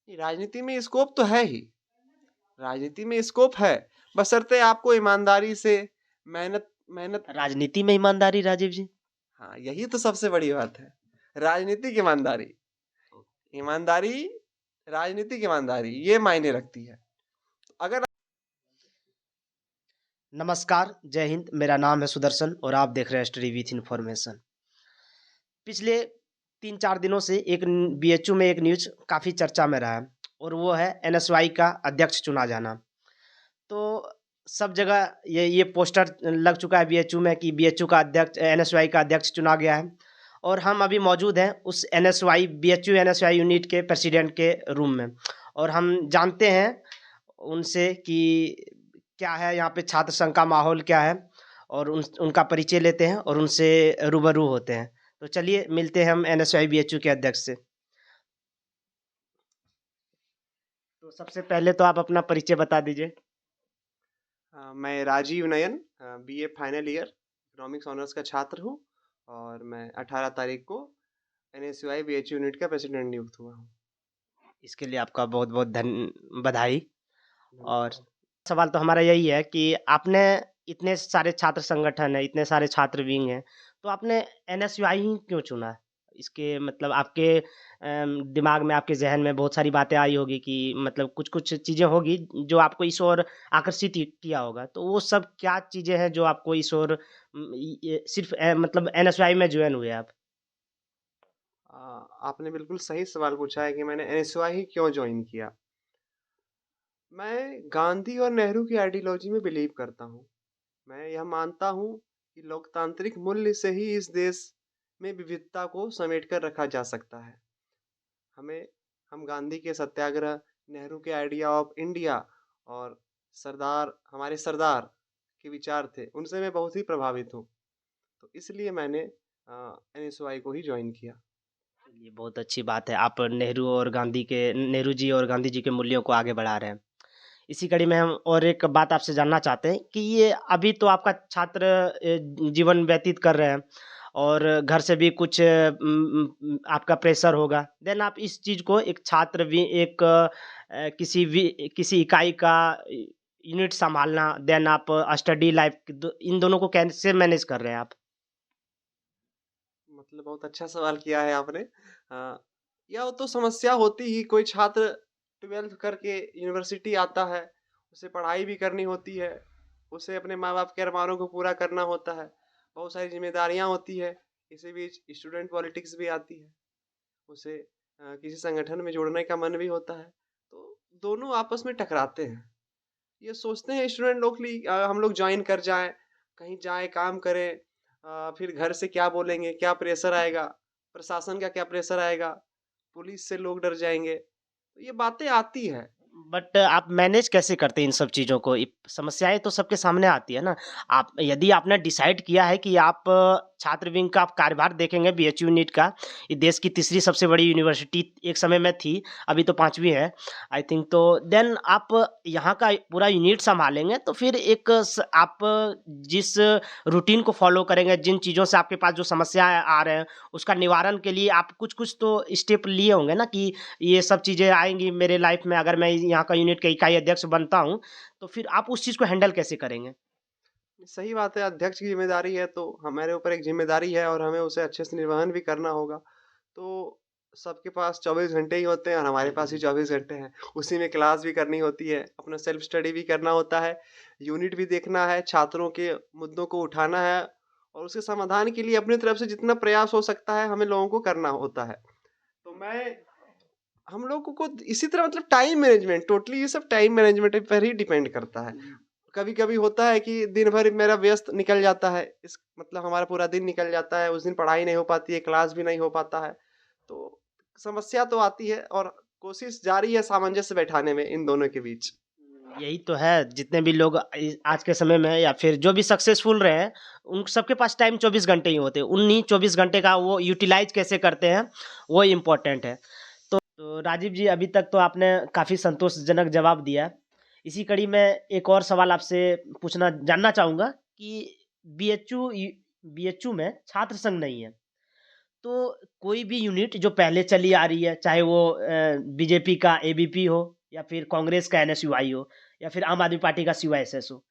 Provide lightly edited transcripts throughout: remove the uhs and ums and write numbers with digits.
राजनीति में स्कोप तो है ही, राजनीति में स्कोप है, बशर्ते आपको ईमानदारी से मेहनत मेहनत राजनीति में ईमानदारी राजीव जी? हाँ, यही तो सबसे बड़ी बात है। राजनीतिक ईमानदारी, ईमानदारी, राजनीतिक ईमानदारी ये मायने रखती है। अगर नमस्कार, जय हिंद। मेरा नाम है सुदर्शन और आप देख रहे हैं स्टडी विथ इन्फॉर्मेशन। पिछले 3-4 दिनों से एक बीएचयू में एक न्यूज़ काफ़ी चर्चा में रहा है और वो है एनएसवाई का अध्यक्ष चुना जाना। तो सब जगह ये पोस्टर लग चुका है बीएचयू में कि बीएचयू का अध्यक्ष एनएसवाई का अध्यक्ष चुना गया है और हम अभी मौजूद हैं उस एनएसवाई बीएचयू एनएसवाई यूनिट के प्रेसिडेंट के रूम में और हम जानते हैं उनसे कि क्या है यहाँ पे छात्र संघ का माहौल क्या है और उनका परिचय लेते हैं और उनसे रूबरू होते हैं। तो चलिए मिलते हैं हम एनएसवाई बीएचयू के अध्यक्ष से। तो सबसे पहले तो आप अपना परिचय बता दीजिए। मैं Rajiv Nayan, BA final year economics honours का छात्र हूँ और मैं 18 तारीख को एनएसयूआई बीएचयू यूनिट का प्रेसिडेंट नियुक्त हुआ हूँ। इसके लिए आपका बहुत बहुत बधाई। और सवाल तो हमारा यही है कि आपने इतने सारे छात्र संगठन है, इतने सारे छात्र विंग हैं, तो आपने एनएसयूआई ही क्यों चुना? इसके मतलब आपके दिमाग में, आपके जहन में बहुत सारी बातें आई होगी कि मतलब कुछ-कुछ चीज़ें होगी जो आपको इस ओर आकर्षित किया होगा। तो वो सब क्या चीज़ें हैं जो आपको इस ओर ये सिर्फ़ मतलब एनएसयूआई में जॉइन हुए आप? आपने बिल्कुल सही सवाल पूछा है कि मैंने एनएसयूआई ही क्यों ज्वाइन किया। मैं गांधी और नेहरू की आइडियोलॉजी में बिलीव करता हूँ। मैं यह मानता हूँ कि लोकतांत्रिक मूल्य से ही इस देश में विविधता को समेट कर रखा जा सकता है। हमें हम गांधी के सत्याग्रह, नेहरू के आइडिया ऑफ इंडिया और हमारे सरदार के विचार थे, उनसे मैं बहुत ही प्रभावित हूँ। तो इसलिए मैंने एनएसयूआई को ही ज्वाइन किया। ये बहुत अच्छी बात है। आप नेहरू जी और गांधी जी के मूल्यों को आगे बढ़ा रहे हैं। इसी कड़ी में हम और एक बात आपसे जानना चाहते हैं कि ये अभी तो आपका छात्र जीवन व्यतीत कर रहे हैं और घर से भी कुछ आपका प्रेशर होगा। देन आप इस चीज़ को एक छात्र भी एक किसी इकाई का यूनिट सँभालना, देन आप स्टडी लाइफ़ इन दोनों को कैसे मैनेज कर रहे हैं आप? मतलब बहुत अच्छा सवाल किया है आपने। यह तो समस्या होती ही, कोई छात्र 12th करके यूनिवर्सिटी आता है, उसे पढ़ाई भी करनी होती है, उसे अपने माँ-बाप के अरमानों को पूरा करना होता है, बहुत सारी ज़िम्मेदारियाँ होती है, इसी बीच स्टूडेंट पॉलिटिक्स भी आती है, उसे किसी संगठन में जुड़ने का मन भी होता है, तो दोनों आपस में टकराते हैं। ये सोचते हैं स्टूडेंट लोग कि हम लोग जॉइन कर जाएँ, कहीं जाएँ, काम करें, फिर घर से क्या बोलेंगे, क्या प्रेशर आएगा, प्रशासन का क्या प्रेशर आएगा, पुलिस से लोग डर जाएँगे। तो ये बातें आती हैं। बट आप मैनेज कैसे करते हैं इन सब चीज़ों को? समस्याएँ तो सबके सामने आती है ना। आप यदि आपने डिसाइड किया है कि आप छात्र विंग का आप कार्यभार देखेंगे बीएचयू यूनिट का, ये देश की तीसरी सबसे बड़ी यूनिवर्सिटी एक समय में थी, अभी तो 5वीं है आई थिंक। तो देन आप यहाँ का पूरा यूनिट सँभालेंगे तो फिर एक आप जिस रूटीन को फ़ॉलो करेंगे, जिन चीज़ों से आपके पास जो समस्याएँ आ रहे हैं, उसका निवारण के लिए आप कुछ-कुछ तो स्टेप लिए होंगे ना कि ये सब चीज़ें आएँगी मेरे लाइफ में अगर मैं यहाँ का यूनिट का इकाई अध्यक्ष बनता हूँ, तो फिर आप उस चीज़ को हैंडल कैसे करेंगे? सही बात है, अध्यक्ष की ज़िम्मेदारी है तो हमारे ऊपर एक ज़िम्मेदारी है और हमें उसे अच्छे से निर्वहन भी करना होगा। तो सबके पास 24 घंटे ही होते हैं और हमारे पास भी 24 घंटे हैं। उसी में क्लास भी करनी होती है, अपना सेल्फ स्टडी भी करना होता है, यूनिट भी देखना है, छात्रों के मुद्दों को उठाना है और उसके समाधान के लिए अपनी तरफ से जितना प्रयास हो सकता है, हमें लोगों को करना होता है। तो मैं हम लोगों को इसी तरह मतलब टाइम मैनेजमेंट, टोटली ये सब टाइम मैनेजमेंट पर ही डिपेंड करता है। कभी-कभी होता है कि दिन भर मेरा व्यस्त निकल जाता है, इस मतलब हमारा पूरा दिन निकल जाता है, उस दिन पढ़ाई नहीं हो पाती है, क्लास भी नहीं हो पाता है। तो समस्या तो आती है और कोशिश जारी है सामंजस्य बैठाने में इन दोनों के बीच। यही तो है, जितने भी लोग आज के समय में या फिर जो भी सक्सेसफुल रहे हैं, उन सबके पास टाइम 24 घंटे ही होते हैं। उन्हीं 24 घंटे का वो यूटिलाइज़ कैसे करते हैं, वो इम्पोर्टेंट है। तो राजीव जी अभी तक तो आपने काफ़ी संतोषजनक जवाब दिया है। इसी कड़ी में एक और सवाल आपसे जानना चाहूँगा कि बीएचयू में छात्र संघ नहीं है। तो कोई भी यूनिट जो पहले चली आ रही है, चाहे वो बीजेपी का एबीपी हो या फिर कांग्रेस का एनएसयूआई हो या फिर आम आदमी पार्टी का सीवाईएसएस हो,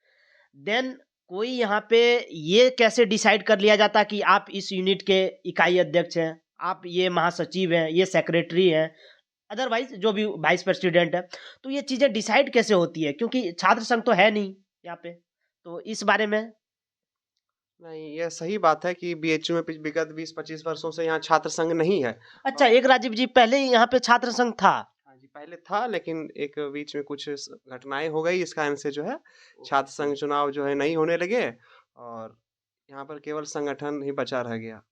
देन कोई यहाँ पे ये कैसे डिसाइड कर लिया जाता कि आप इस यूनिट के इकाई अध्यक्ष हैं, आप ये महासचिव हैं, ये सेक्रेटरी हैं, अदरवाइज जो भी वाइस प्रेसिडेंट है, तो ये चीजें डिसाइड कैसे होती है? क्योंकि छात्र संघ तो है नहीं यहाँ पे, तो इस बारे में। नहीं, यह सही बात है कि बीएचयू में विगत 20-25 वर्षों से यहाँ छात्र संघ नहीं है। अच्छा, एक राजीव जी, पहले यहाँ पे छात्र संघ था। हाँ जी, पहले था, लेकिन एक बीच में कुछ घटनाएं हो गई, इस कारण से जो है छात्र संघ चुनाव जो है नहीं होने लगे, और यहाँ पर केवल संगठन ही बचा रह गया।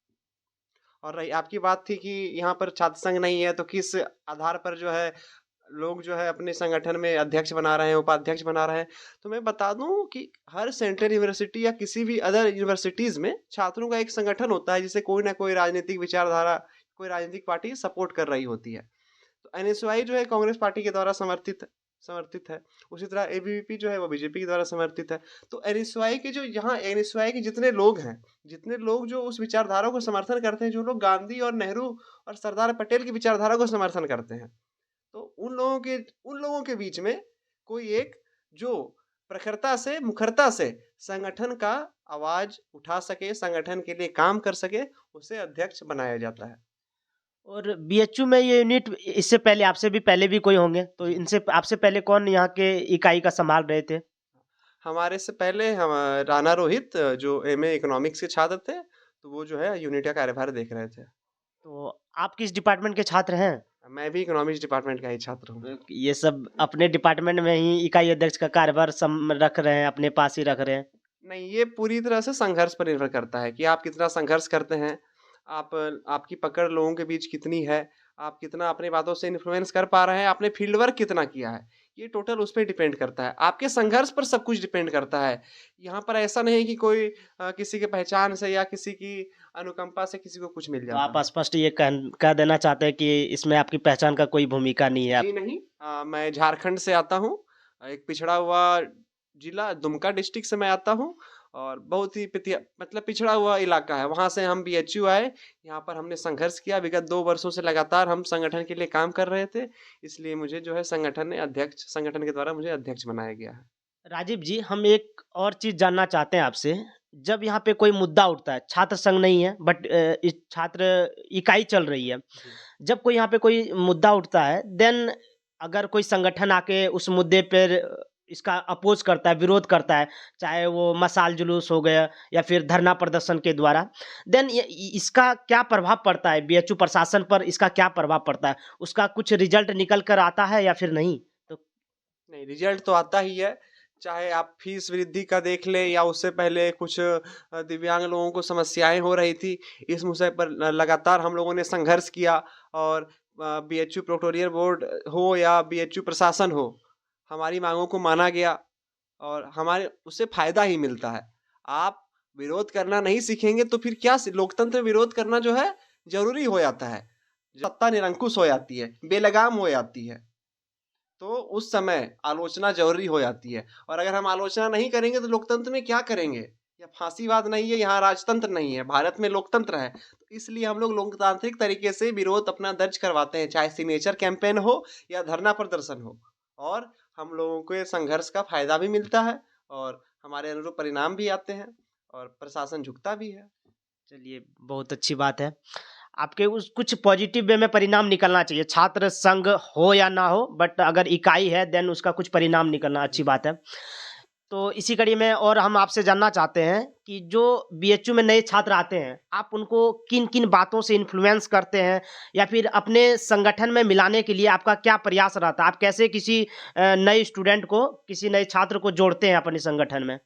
और रही आपकी बात थी कि यहाँ पर छात्र संघ नहीं है, तो किस आधार पर जो है लोग जो है अपने संगठन में अध्यक्ष बना रहे हैं, उपाध्यक्ष बना रहे हैं। तो मैं बता दूं कि हर सेंट्रल यूनिवर्सिटी या किसी भी अदर यूनिवर्सिटीज में छात्रों का एक संगठन होता है, जिसे कोई ना कोई राजनीतिक विचारधारा, कोई राजनीतिक पार्टी सपोर्ट कर रही होती है। तो एनएसयूआई जो है कांग्रेस पार्टी के द्वारा समर्थित है। उसी तरह एबीवीपी जो है वो बीजेपी के द्वारा समर्थित है। तो एनएसयूआई के जो यहाँ एनएसयूआई के जितने लोग हैं, जितने लोग जो उस विचारधारा को समर्थन करते हैं, जो लोग गांधी और नेहरू और सरदार पटेल की विचारधारा को समर्थन करते हैं, तो उन लोगों के बीच में कोई एक जो प्रखरता से मुखरता से संगठन का आवाज उठा सके, संगठन के लिए काम कर सके, उसे अध्यक्ष बनाया जाता है। और बीएचयू में ये यूनिट इससे पहले, आपसे भी पहले भी कोई होंगे, तो इनसे आपसे पहले कौन यहाँ के इकाई का संभाल रहे थे? हमारे से पहले हम राणा रोहित, जो एमए इकोनॉमिक्स के छात्र थे, तो वो जो है यूनिट का कार्यभार देख रहे थे। तो आप किस डिपार्टमेंट के छात्र हैं? मैं भी इकोनॉमिक्स डिपार्टमेंट का ही छात्र हूँ। ये सब अपने डिपार्टमेंट में ही इकाई अध्यक्ष का कार्यभार रख रहे हैं, अपने पास ही रख रहे हैं? नहीं, ये पूरी तरह से संघर्ष पर निर्भर करता है कि आप कितना संघर्ष करते हैं, आप आपकी पकड़ लोगों के बीच कितनी है, आप कितना अपनी बातों से इन्फ्लुएंस कर पा रहे हैं, आपने फील्ड वर्क कितना किया है, ये टोटल उस पे डिपेंड करता है। आपके संघर्ष पर सब कुछ डिपेंड करता है। यहाँ पर ऐसा नहीं कि कोई किसी के पहचान से या किसी की अनुकंपा से किसी को कुछ मिल तो जाता आप है। स्पष्ट ये कह देना चाहते हैं कि इसमें आपकी पहचान का कोई भूमिका नहीं है? आप जी नहीं, मैं झारखंड से आता हूँ, एक पिछड़ा हुआ जिला दुमका डिस्ट्रिक्ट से मैं आता हूँ, और बहुत ही मतलब पिछड़ा हुआ इलाका है, वहाँ से हम बीएचयू आए। यहाँ पर हमने संघर्ष किया, विगत 2 वर्षों से लगातार हम संगठन के लिए काम कर रहे थे, इसलिए मुझे जो है संगठन के द्वारा मुझे अध्यक्ष बनाया गया है। राजीव जी, हम एक और चीज़ जानना चाहते हैं आपसे। जब यहाँ पे कोई मुद्दा उठता है, छात्र संघ नहीं है बट इस छात्र इकाई चल रही है। जी। जब कोई यहाँ पे कोई मुद्दा उठता है, देन अगर कोई संगठन आके उस मुद्दे पर इसका अपोज करता है, विरोध करता है, चाहे वो मशाल जुलूस हो गया या फिर धरना प्रदर्शन के द्वारा, देन इसका क्या प्रभाव पड़ता है बीएचयू प्रशासन पर? इसका क्या प्रभाव पड़ता है? उसका कुछ रिजल्ट निकल कर आता है या फिर नहीं? तो नहीं, रिजल्ट तो आता ही है, चाहे आप फीस वृद्धि का देख लें या उससे पहले कुछ दिव्यांग लोगों को समस्याएं हो रही थी, इस मुद्दे पर लगातार हम लोगों ने संघर्ष किया, और बीएचयू प्रोक्टोरियल बोर्ड हो या बीएचयू प्रशासन हो, हमारी मांगों को माना गया, और हमारे उससे फायदा ही मिलता है। आप विरोध करना नहीं सीखेंगे तो फिर क्या, लोकतंत्र में विरोध करना जो है जरूरी हो जाता है, सत्ता निरंकुश हो जाती है, बेलगाम हो जाती है, तो उस समय आलोचना जरूरी हो जाती है। और अगर हम आलोचना नहीं करेंगे तो लोकतंत्र में क्या करेंगे? यह फांसीवाद नहीं है, यहाँ राजतंत्र नहीं है, भारत में लोकतंत्र है। तो इसलिए हम लोग लोकतांत्रिक तरीके से विरोध अपना दर्ज करवाते हैं, चाहे सिग्नेचर कैंपेन हो या धरना प्रदर्शन हो, और हम लोगों को ये संघर्ष का फायदा भी मिलता है, और हमारे अनुरूप परिणाम भी आते हैं, और प्रशासन झुकता भी है। चलिए, बहुत अच्छी बात है। आपके उस कुछ पॉजिटिव वे में परिणाम निकलना चाहिए, छात्र संघ हो या ना हो, बट अगर इकाई है देन उसका कुछ परिणाम निकलना अच्छी बात है। तो इसी कड़ी में और हम आपसे जानना चाहते हैं कि जो बीएचयू में नए छात्र आते हैं, आप उनको किन किन बातों से इन्फ्लुएंस करते हैं या फिर अपने संगठन में मिलाने के लिए आपका क्या प्रयास रहता है? आप कैसे किसी नए स्टूडेंट को, किसी नए छात्र को जोड़ते हैं अपने संगठन में?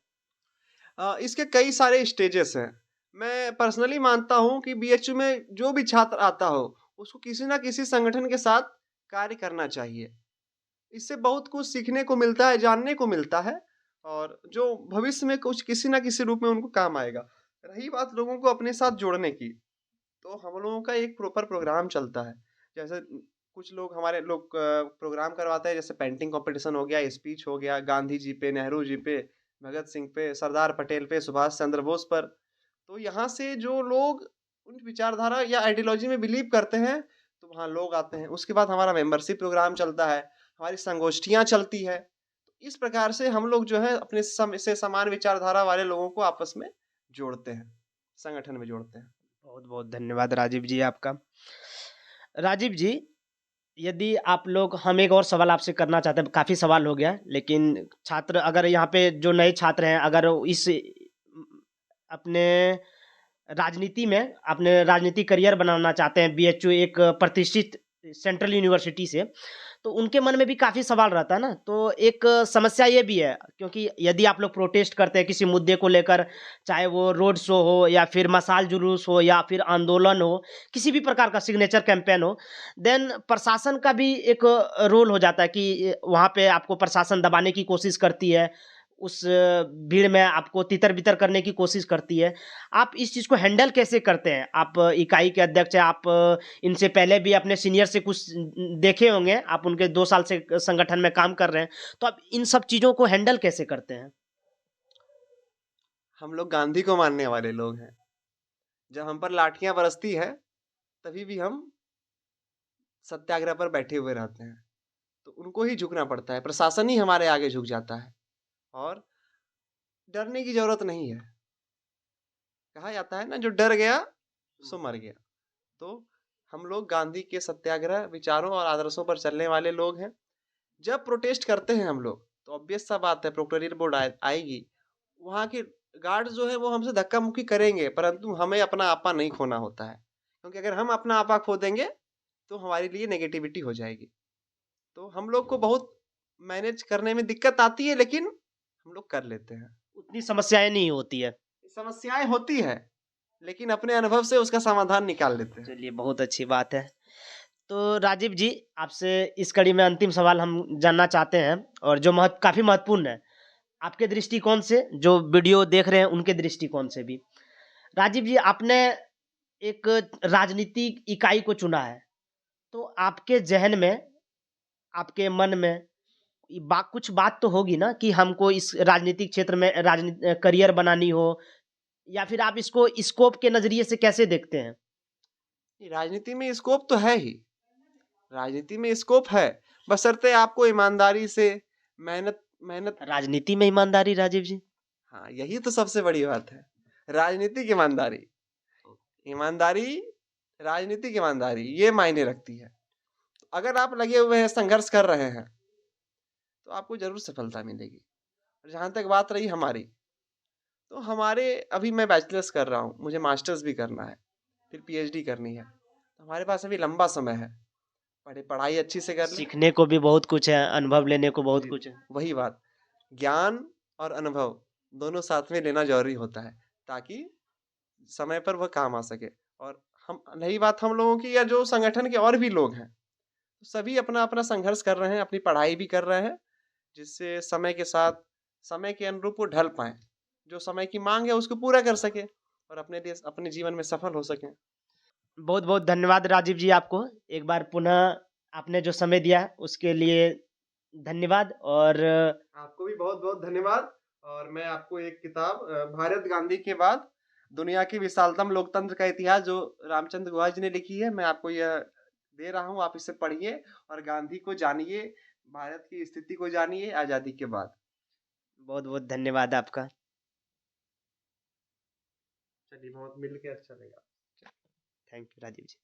इसके कई सारे स्टेजेस हैं। मैं पर्सनली मानता हूँ कि बीएचयू में जो भी छात्र आता हो, उसको किसी ना किसी संगठन के साथ कार्य करना चाहिए। इससे बहुत कुछ सीखने को मिलता है, जानने को मिलता है, और जो भविष्य में कुछ किसी ना किसी रूप में उनको काम आएगा। रही बात लोगों को अपने साथ जोड़ने की, तो हम लोगों का एक प्रॉपर प्रोग्राम चलता है। जैसे कुछ लोग हमारे लोग प्रोग्राम करवाते हैं, जैसे पेंटिंग कंपटीशन हो गया, स्पीच हो गया, गांधी जी पे, नेहरू जी पे, भगत सिंह पे, सरदार पटेल पे, सुभाष चंद्र बोस पर। तो यहाँ से जो लोग उन विचारधारा या आइडियोलॉजी में बिलीव करते हैं, तो वहाँ लोग आते हैं। उसके बाद हमारा मेंबरशिप प्रोग्राम चलता है, हमारी संगोष्ठियाँ चलती है। इस प्रकार से हम लोग जो है अपने से समान विचारधारा वाले लोगों को आपस में जोड़ते हैं, संगठन में जोड़ते हैं। बहुत-बहुत धन्यवाद राजीव जी आपका। राजीव जी, यदि आप लोग हम एक और सवाल आपसे करना चाहते हैं, काफ़ी सवाल हो गया, लेकिन छात्र अगर यहाँ पे जो नए छात्र हैं, अगर इस अपने राजनीति में अपने राजनीतिक करियर बनाना चाहते हैं, बीएचयू एक प्रतिष्ठित सेंट्रल यूनिवर्सिटी से, तो उनके मन में भी काफ़ी सवाल रहता है ना, तो एक समस्या ये भी है, क्योंकि यदि आप लोग प्रोटेस्ट करते हैं किसी मुद्दे को लेकर, चाहे वो रोड शो हो या फिर मशाल जुलूस हो या फिर आंदोलन हो, किसी भी प्रकार का सिग्नेचर कैंपेन हो, देन प्रशासन का भी एक रोल हो जाता है कि वहाँ पे आपको प्रशासन दबाने की कोशिश करती है, उस भीड़ में आपको तितर-बितर करने की कोशिश करती है। आप इस चीज़ को हैंडल कैसे करते हैं? आप इकाई के अध्यक्ष हैं, आप इनसे पहले भी अपने सीनियर से कुछ देखे होंगे, आप उनके 2 साल से संगठन में काम कर रहे हैं, तो आप इन सब चीज़ों को हैंडल कैसे करते हैं? हम लोग गांधी को मानने वाले लोग हैं। जब हम पर लाठियाँ बरसती है, तभी भी हम सत्याग्रह पर बैठे हुए रहते हैं। तो उनको ही झुकना पड़ता है, प्रशासन ही हमारे आगे झुक जाता है और डरने की ज़रूरत नहीं है। कहा जाता है ना, जो डर गया सो मर गया। तो हम लोग गांधी के सत्याग्रह विचारों और आदर्शों पर चलने वाले लोग हैं। जब प्रोटेस्ट करते हैं हम लोग, तो ऑब्वियस सा बात है प्रोक्टोरियल बोर्ड आएगी। वहाँ के गार्ड्स जो है वो हमसे धक्का मुक्की करेंगे, परंतु हमें अपना आपा नहीं खोना होता है, क्योंकि अगर हम अपना आपा खो देंगे तो हमारे लिए नेगेटिविटी हो जाएगी। तो हम लोग को बहुत मैनेज करने में दिक्कत आती है, लेकिन हम लोग कर लेते हैं। उतनी समस्याएँ नहीं होती है। समस्याएं होती है, लेकिन अपने अनुभव से उसका समाधान निकाल लेते हैं। चलिए, बहुत अच्छी बात है। तो राजीव जी, आपसे इस कड़ी में अंतिम सवाल हम जानना चाहते हैं और जो काफ़ी महत्वपूर्ण है, आपके दृष्टिकोण से, जो वीडियो देख रहे हैं उनके दृष्टिकोण से भी। राजीव जी, आपने एक राजनीतिक इकाई को चुना है, तो आपके ज़हन में, आपके मन में कुछ बात तो होगी ना कि हमको इस राजनीतिक क्षेत्र में करियर बनानी हो, या फिर आप इसको स्कोप के नज़रिए से कैसे देखते हैं? राजनीति में स्कोप तो है ही, राजनीति में स्कोप है, बशर्ते आपको ईमानदारी से मेहनत मेहनत राजनीति में ईमानदारी राजीव जी? हाँ, यही तो सबसे बड़ी बात है। राजनीतिक ईमानदारी, ईमानदारी, राजनीतिक ईमानदारी ये मायने रखती है। अगर आप लगे हुए हैं, संघर्ष कर रहे हैं, तो आपको जरूर सफलता मिलेगी। और जहाँ तक बात रही हमारी, तो हमारे अभी मैं बैचलर्स कर रहा हूँ, मुझे मास्टर्स भी करना है, फिर पीएचडी करनी है। तो हमारे पास अभी लंबा समय है, पढ़ाई अच्छी से कर लें। सीखने को भी बहुत कुछ है, अनुभव लेने को बहुत कुछ है। वही बात, ज्ञान और अनुभव दोनों साथ में लेना जरूरी होता है, ताकि समय पर वह काम आ सके। और हम रही बात हम लोगों की, या जो संगठन के और भी लोग हैं, सभी अपना अपना संघर्ष कर रहे हैं, अपनी पढ़ाई भी कर रहे हैं, जिससे समय के साथ, समय के अनुरूप वो ढल पाए, जो समय की मांग है उसको पूरा कर सके और अपने लिए, अपने जीवन में सफल हो सके। बहुत-बहुत धन्यवाद राजीव जी आपको। एक बार पुनः आपने जो समय दिया उसके लिए धन्यवाद। और आपको भी बहुत बहुत धन्यवाद। और मैं आपको एक किताब, भारत गांधी के बाद दुनिया की विशालतम लोकतंत्र का इतिहास, जो रामचंद्र गुहा जी ने लिखी है, मैं आपको यह दे रहा हूँ। आप इसे पढ़िए और गांधी को जानिए, भारत की स्थिति को जानिए आजादी के बाद। बहुत-बहुत धन्यवाद आपका। चलिए, बहुत मिल के अच्छा लगा। Thank you Rajiv ji.